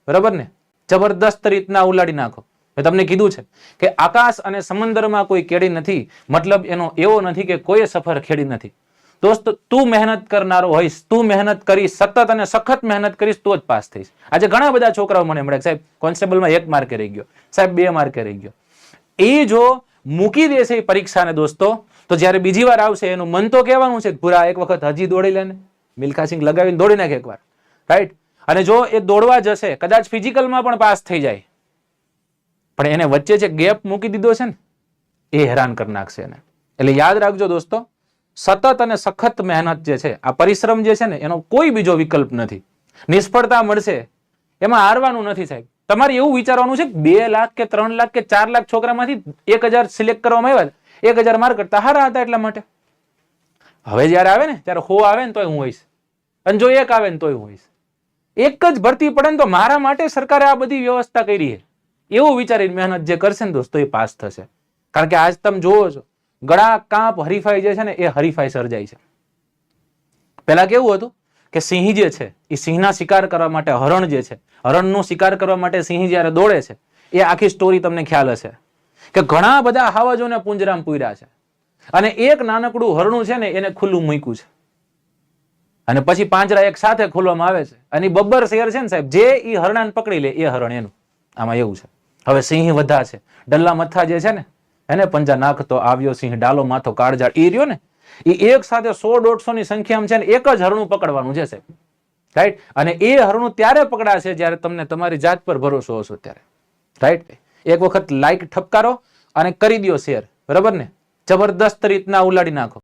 બરાબર ને, જબરદસ્ત રીતના ઉલાડી નાખો. મેં તમને કીધું છે કે આકાશ અને સમંદરમાં કોઈ કેડી નથી, મતલબ એનો એવો નથી કે કોઈ સફર ખેડી નથી. દોસ્ત, તું મહેનત કરનારો હોઈશ, તું મહેનત કરીશ, સતત અને સખત મહેનત કરીશ તો જ પાસ થઈશ. આજે ઘણા બધા છોકરાઓ મને મળે, સાહેબ કોન્સ્ટેબલમાં 1 માર્કે રહી ગયો, સાહેબ 2 માર્કે રહી ગયો. એ જો મૂકી દેશે એ પરીક્ષાને દોસ્તો, તો જ્યારે બીજી વાર આવશે એનું મન તો કહેવાનું છે પૂરા એક વખત હજી દોડી લે ને, મિલ્ખા સિંહ લગાવીને દોડી નાખે એકવાર, રાઈટ. અને જો એ દોડવા જશે, કદાચ ફિઝિકલમાં પણ પાસ થઈ જાય, પણ એને વચ્ચે જે ગેપ મૂકી દીધો છે ને, એ હેરાન કરી નાખશે એને. એટલે યાદ રાખજો દોસ્તો, સતત અને સખત મહેનત જે છે, આ પરિશ્રમ જે છે ને, એનો કોઈ બીજો વિકલ્પ નથી. નિષ્ફળતા મળશે, એમાં હારવાનું નથી સાહેબ. તમારે એવું વિચારવાનું છે કે 2 લાખ કે 3 લાખ કે 4 લાખ છોકરામાંથી 1000 સિલેક્ટ કરવામાં આવ્યા, 1000 માર્ક કરતા હારા હતા એટલા માટે. હવે જયારે આવે ને, ત્યારે 100 આવે ને તોય હું હોઈશ, અને જો 1 આવે ને તોય હું હોઈશ. એક જ ભરતી પડે ને તો મારા માટે સરકારે આ બધી વ્યવસ્થા કરી છે, એવું વિચારીને મહેનત જે કરશે ને દોસ્તો, એ પાસ થશે. કારણ કે આજ તમે જોવો છો, ગળા કાપ હરીફાઈ જે છે ને, એ હરીફાઈ સર્જાય છે. પેલા કેવું હતું કે સિંહ જે છે એ સિંહના શિકાર કરવા માટે, હરણ જે છે, હરણનો શિકાર કરવા માટે સિંહ જયારે દોડે છે, એ આખી સ્ટોરી તમને ખ્યાલ હશે કે ઘણા બધા હાવજોને પુંજરામ પૂર્યા છે, અને એક નાનકડું હરણું છે ને, એને ખુલ્લું મૂક્યું છે, અને પછી પાંજરા એક સાથે ખોલવામાં આવે છે, અને બબ્બર શેર છે ને સાહેબ, જે એ હરણાને પકડી લે એ હરણ એનું. આમાં એવું છે. હવે સિંહ વધા છે, ડલ્લા મથા જે છે ને, એને પંજા નાખતો આવ્યો સિંહ, ડાલો માથો કાળજાળ, એ રહ્યો ને, એ એક સાથે 100-150 ની સંખ્યામાં છે ને, એક જ હરણું પકડવાનું છે સાહેબ, રાઈટ. અને એ હરણું ત્યારે પકડાશે જ્યારે તમને તમારી જાત પર ભરોસો હશો ત્યારે, રાઈટ. એક વખત લાઈક ઠપકારો અને કરી દો શેર, બરાબર ને, જબરદસ્ત રીતના ઉલાડી નાખો.